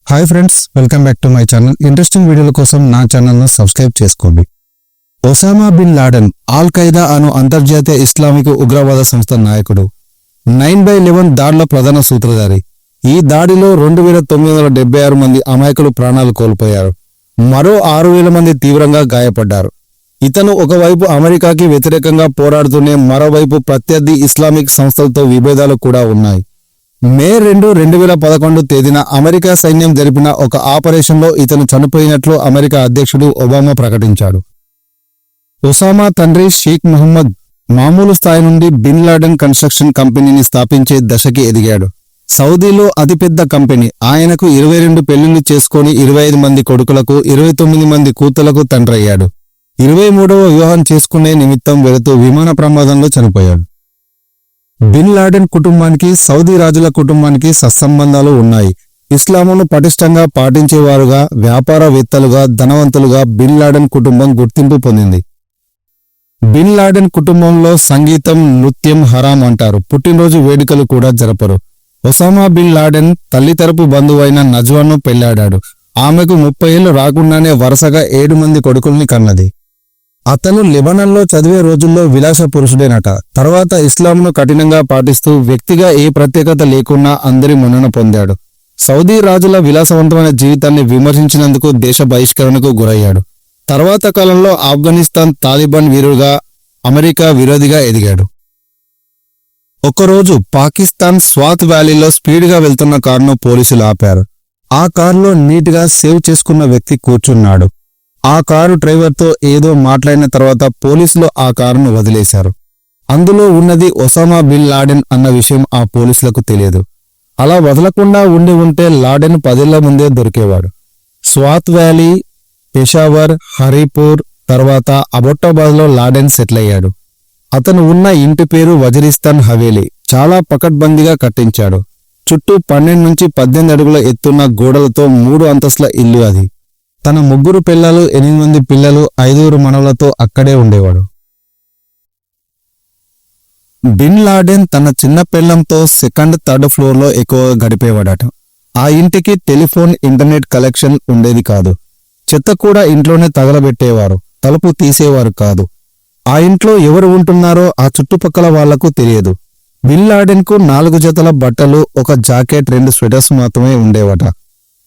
Hi friends, welcome back to my channel. Interesting వీడియోల కోసం నా ఛానల్ను సబ్స్క్రైబ్ చేసుకోండి. Osama bin Laden al Qaeda అను అంతర్జాతీయ ఇస్లామిక్ ఉగ్రవాద సంస్థ నాయకుడు. 9/11 దాడుల ప్రధాన సూత్రధారి. ఈ దాడిలో 2976 మంది అమాయకులు ప్రాణాలు కోల్పోయారు. మరో 6000 మంది తీవ్రంగా గాయపడ్డారు. ఇతను ఒకవైపు అమెరికాకి వ్యతిరేకంగా పోరాడుతూనే మరోవైపు ప్రత్యర్థి ఇస్లామిక్ సంస్థలతో విభేదాలు కూడా ఉన్నాయి. మే 2, 2011 తేదీన అమెరికా సైన్యం జరిపిన ఒక ఆపరేషన్లో ఇతను చనిపోయినట్లు అమెరికా అధ్యక్షుడు ఒబామా ప్రకటించాడు. ఒసామా తండ్రి షేక్ మహమ్మద్ మామూలు స్థాయి నుండి బిన్ లాడెన్ కన్స్ట్రక్షన్ కంపెనీని స్థాపించే దశకి ఎదిగాడు. సౌదీలో అతిపెద్ద కంపెనీ. ఆయనకు 22 పెళ్లిళ్లు చేసుకుని 25 మంది కొడుకులకు 29 మంది కూతులకు తండ్రయ్యాడు. 23వ వివాహం చేసుకునే నిమిత్తం వెళుతూ విమాన ప్రమాదంలో చనిపోయాడు. బిన్ లాడెన్ కుటుంబానికి సౌదీ రాజుల కుటుంబానికి సత్సంబంధాలు ఉన్నాయి. ఇస్లామును పటిష్టంగా పాటించేవారుగా, వ్యాపారవేత్తలుగా, ధనవంతులుగా బిన్ లాడెన్ కుటుంబం గుర్తింపు పొందింది. బిన్ లాడెన్ కుటుంబంలో సంగీతం, నృత్యం హరాం అంటారు. పుట్టినరోజు వేడుకలు కూడా జరపరు. ఒసామా బిన్ లాడెన్ తల్లి తరపు బంధువైన నజ్వాను పెళ్లాడాడు. ఆమెకు 30 ఏళ్లు రాకుండానే వరుసగా 7 మంది కొడుకుల్ని కన్నది. అతను లెబనాన్లో చదివే రోజుల్లో విలాస పురుషుడేనట. తర్వాత ఇస్లాంను కఠినంగా పాటిస్తూ వ్యక్తిగా ఏ ప్రత్యేకత లేకున్నా అందరి మన్నన పొందాడు. సౌదీ రాజుల విలాసవంతమైన జీవితాన్ని విమర్శించినందుకు దేశ బహిష్కరణకు గురయ్యాడు. తర్వాత కాలంలో ఆఫ్ఘనిస్తాన్ తాలిబాన్ వీరుడుగా, అమెరికా విరోధిగా ఎదిగాడు. ఒకరోజు పాకిస్తాన్ స్వాత్ వ్యాలీలో స్పీడ్గా వెళ్తున్న కారును పోలీసులు ఆపారు. ఆ కారులో నీట్గా సేవ్ చేసుకున్న వ్యక్తి కూర్చున్నాడు. ఆ కారు డ్రైవర్తో ఏదో మాట్లాడిన తర్వాత పోలీసులు ఆ కారును వదిలేశారు. అందులో ఉన్నది ఒసామా బిన్ లాడెన్ అన్న విషయం ఆ పోలీసులకు తెలియదు. అలా వదలకుండా ఉంటే లాడెన్ 10 ఏళ్ల ముందే దొరికేవాడు. స్వాత్ వ్యాలీ, పెషావర్, హరీపూర్ తర్వాత అబొట్టాబాద్లో లాడెన్ సెటిల్ అయ్యాడు. అతను ఉన్న ఇంటి పేరు వజీరిస్తాన్ హవేలీ. చాలా పకడ్బందీగా కట్టించాడు. చుట్టూ 12 నుంచి 18 అడుగుల ఎత్తున్న గోడలతో 3 అంతస్తుల ఇల్లు అది. తన 3 పిల్లలు, 8 మంది పిల్లలు, 5 మనవలతో అక్కడే ఉండేవాడు. బిన్ లాడెన్ తన చిన్న పిల్లంతో సెకండ్, థర్డ్ ఫ్లోర్లో ఎక్కువగా గడిపేవాడట. ఆ ఇంటికి టెలిఫోన్, ఇంటర్నెట్ కనెక్షన్ ఉండేది కాదు. చెత్త కూడా ఇంట్లోనే తగలబెట్టేవారు. తలుపు తీసేవారు కాదు. ఆ ఇంట్లో ఎవరు ఉంటున్నారో ఆ చుట్టుపక్కల వాళ్లకు తెలియదు. బిన్ లాడెన్కు 4 జతల బట్టలు, ఒక జాకెట్, 2 స్వెటర్స్ మాత్రమే ఉండేవట.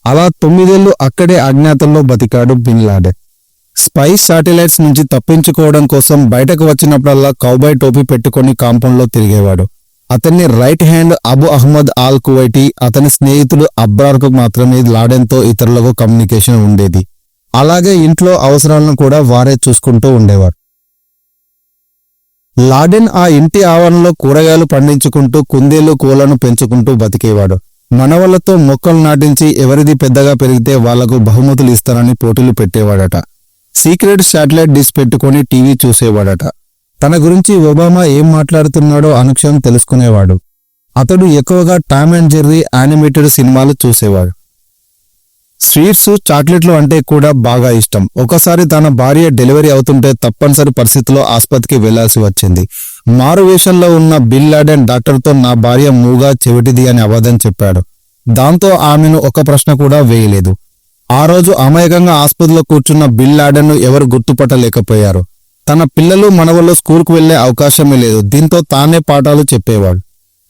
అలా 9 ఏళ్లు అక్కడే అజ్ఞాతంలో బతికాడు బిన్ లాడెన్. స్పై శాటిలైట్స్ నుంచి తప్పించుకోవడం కోసం బయటకు వచ్చినప్పుడల్లా కౌబాయ్ టోపీ పెట్టుకుని కాంపౌండ్లో తిరిగేవాడు. అతన్ని right hand Abu Ahmed al Kuwaiti, అతని స్నేహితుడు అబ్రార్కు మాత్రమే లాడెన్తో ఇతరులకు కమ్యూనికేషన్ ఉండేది. అలాగే ఇంట్లో అవసరాలను కూడా వారే చూసుకుంటూ ఉండేవారు. లాడెన్ ఆ ఇంటి ఆవరణలో కూరగాయలు పండించుకుంటూ కుందేళ్లు, కోళ్లను పెంచుకుంటూ బతికేవాడు. మనవళ్లతో మొక్కలు నాటించి ఎవరిది పెద్దగా పెరిగితే వాళ్లకు బహుమతులు ఇస్తారని పోటీలు పెట్టేవాడట. సీక్రెట్ శాటిలైట్ డిష్ పెట్టుకుని టీవీ చూసేవాడట. తన గురించి ఒబామా ఏం మాట్లాడుతున్నాడో అనుక్షణం తెలుసుకునేవాడు. అతడు ఎక్కువగా టామ్ అండ్ జెర్రీ యానిమేటెడ్ సినిమాలు చూసేవాడు. స్వీట్స్, చాక్లెట్లు అంటే కూడా బాగా ఇష్టం. ఒకసారి తన భార్య డెలివరీ అవుతుంటే తప్పనిసరి పరిస్థితిలో ఆసుపత్రికి వెళ్లాల్సి వచ్చింది. మారువేషంలో ఉన్న బిన్ లాడెన్ డాక్టర్తో నా భార్య మూగా, చెవిటిది అని అబద్ధం చెప్పాడు. దాంతో ఆమెను ఒక ప్రశ్న కూడా వేయలేదు. ఆ రోజు అమాయకంగా ఆసుపత్రిలో కూర్చున్న బిన్ లాడెన్ను ఎవరు గుర్తుపట్టలేకపోయారు. తన పిల్లలు, మనవళ్ళు స్కూల్కు వెళ్లే అవకాశమే లేదు. దీంతో తానే పాఠాలు చెప్పేవాడు.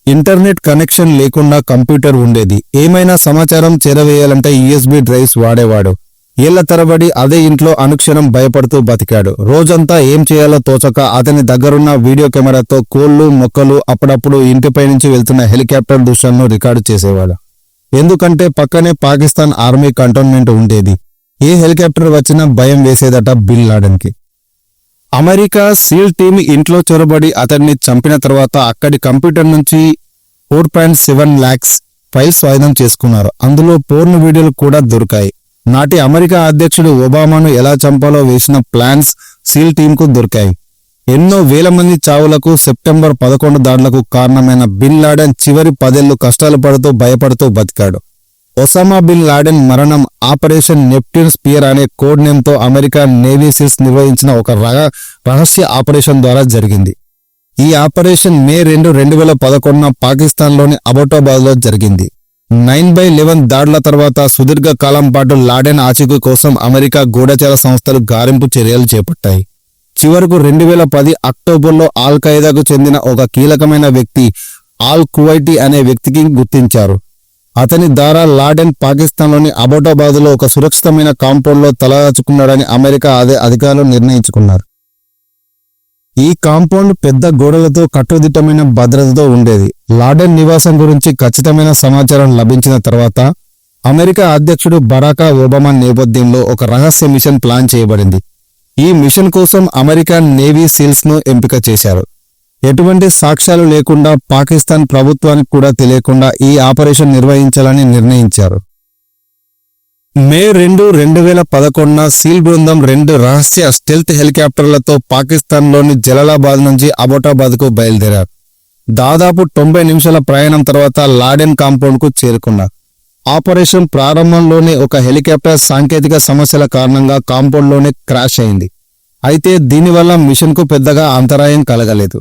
ఇంటర్నెట్ కనెక్షన్ లేకుండా కంప్యూటర్ ఉండేది. ఏమైనా సమాచారం చేరవేయాలంటే USB డ్రైవ్స్ వాడేవాడు. ఏళ్ల తరబడి అదే ఇంట్లో అనుక్షణం భయపడుతూ బతికాడు. రోజంతా ఏం చేయాలో తోచక అతని దగ్గరున్న వీడియో కెమెరాతో కోళ్లు, మొక్కలు, అప్పుడప్పుడు ఇంటిపై నుంచి వెళ్తున్న హెలికాప్టర్ దృశ్యాలను రికార్డు చేసేవాడు. ఎందుకంటే పక్కనే పాకిస్తాన్ ఆర్మీ కంటోన్మెంట్ ఉండేది. ఏ హెలికాప్టర్ వచ్చినా భయం వేసేదట బిన్ లాడెన్కి. అమెరికా సీల్ టీమ్ ఇంట్లో చొరబడి అతన్ని చంపిన తర్వాత అక్కడి కంప్యూటర్ నుంచి 4.7 lakhs ఫైల్స్ స్వాధీనం చేసుకున్నారు. అందులో పోర్న్ వీడియోలు కూడా దొరికాయి. నాటి అమెరికా అధ్యక్షుడు ఒబామాను ఎలా చంపాలో వేసిన ప్లాన్స్ సీల్ టీంకు దొరికాయి. ఎన్నో వేల మంది చావులకు, సెప్టెంబర్ 11 దాడులకు కారణమైన బిన్ లాడెన్ చివరి 10 ఏళ్లు కష్టాలు పడుతూ భయపడుతూ బతికాడు. ఒసామా బిన్ లాడెన్ మరణం ఆపరేషన్ నెప్ట్యూన్ స్పియర్ అనే కోడ్ నేమ్తో అమెరికా నేవీ సీల్స్ నిర్వహించిన ఒక రహస్య ఆపరేషన్ ద్వారా జరిగింది. ఈ ఆపరేషన్ మే 2, 2011 పాకిస్తాన్లోని అబొటాబాద్లో జరిగింది. 9/11 దాడుల తర్వాత సుదీర్ఘ కాలం పాటు లాడెన్ ఆచూకీ కోసం అమెరికా గూఢచర సంస్థలు గాలింపు చర్యలు చేపట్టాయి. చివరకు 2010 అక్టోబర్లో ఆల్ ఖైదాకు చెందిన ఒక కీలకమైన వ్యక్తి ఆల్ కువైటీ అనే వ్యక్తికి గుర్తించారు. అతని ద్వారా లాడెన్ పాకిస్తాన్లోని అబోటాబాద్లో ఒక సురక్షితమైన కాంపౌండ్లో తలదాచుకున్నాడని అమెరికా అధికారులు నిర్ణయించుకున్నారు. ఈ కాంపౌండ్ పెద్ద గోడలతో కట్టుదిట్టమైన భద్రతతో ఉండేది. లాడెన్ నివాసం గురించి ఖచ్చితమైన సమాచారం లభించిన తర్వాత అమెరికా అధ్యక్షుడు బరాక్ ఒబామా నేపథ్యంలో ఒక రహస్య మిషన్ ప్లాన్ చేయబడింది. ఈ మిషన్ కోసం అమెరికన్ నేవీ సీల్స్ ను ఎంపిక చేశారు. ఎటువంటి సాక్ష్యాలు లేకుండా, పాకిస్తాన్ ప్రభుత్వానికి కూడా తెలియకుండా ఈ ఆపరేషన్ నిర్వహించాలని నిర్ణయించారు. మే 2, 2011న సీల్ బృందం 2 రహస్య స్టెల్త్ హెలికాప్టర్లతో పాకిస్తాన్లోని జలాలాబాద్ నుంచి అబోటాబాద్కు బయలుదేరారు. దాదాపు 90 నిమిషాల ప్రయాణం తర్వాత లాడెన్ కాంపౌండ్కు చేరుకున్నారు. ఆపరేషన్ ప్రారంభంలోనే ఒక హెలికాప్టర్ సాంకేతిక సమస్యల కారణంగా కాంపౌండ్లోనే క్రాష్ అయింది. అయితే దీనివల్ల మిషన్కు పెద్దగా అంతరాయం కలగలేదు.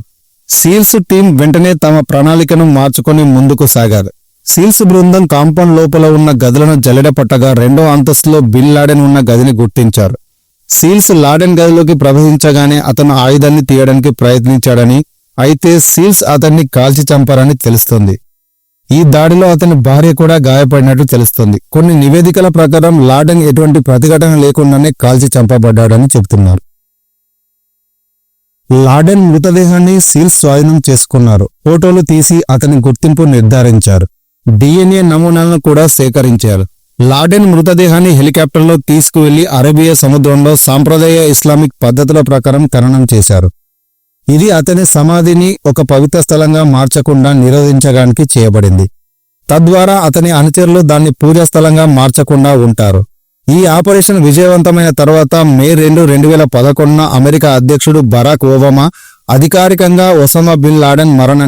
సీల్స్ టీం వెంటనే తమ ప్రణాళికను మార్చుకొని ముందుకు సాగారు. సీల్స్ బృందం కాంపౌండ్ లోపల ఉన్న గదులను జల్లెడపట్టగా 2వ అంతస్తులో బిన్ లాడెన్ ఉన్న గదిని గుర్తించారు. సీల్స్ లాడెన్ గదిలోకి ప్రవేశించగానే అతను ఆయుధాన్ని తీయడానికి ప్రయత్నించాడని, అయితే సీల్స్ అతన్ని కాల్చి చంపారని తెలుస్తుంది. ఈ దాడిలో అతని భార్య కూడా గాయపడినట్టు తెలుస్తుంది. కొన్ని నివేదికల ప్రకారం లాడెన్ ఎటువంటి ప్రతిఘటన లేకుండానే కాల్చి చంపబడ్డాడని చెబుతున్నారు. లాడెన్ మృతదేహాన్ని సీల్స్ స్వాధీనం చేసుకున్నారు. ఫోటోలు తీసి అతని గుర్తింపు నిర్ధారించారు. DNA నమూనాలను కూడా సేకరించారు. లాడెన్ మృతదేహాన్ని హెలికాప్టర్లో తీసుకువెళ్లి అరేబియా సముద్రంలో సాంప్రదాయ ఇస్లామిక్ పద్ధతుల ప్రకారం ఖననం చేశారు. ఇది అతని సమాధిని ఒక పవిత్ర స్థలంగా మార్చకుండా నిరోధించడానికి చేయబడింది. తద్వారా అతని అనుచరులు దాన్ని పూజా స్థలంగా మార్చకుండా ఉంటారు. ఈ ఆపరేషన్ విజయవంతమైన తర్వాత మే 2, 2011న అమెరికా అధ్యక్షుడు బరాక్ ఒబామా అధికారికంగా ఒసామా బిన్ లాడెన్ మరణాన్ని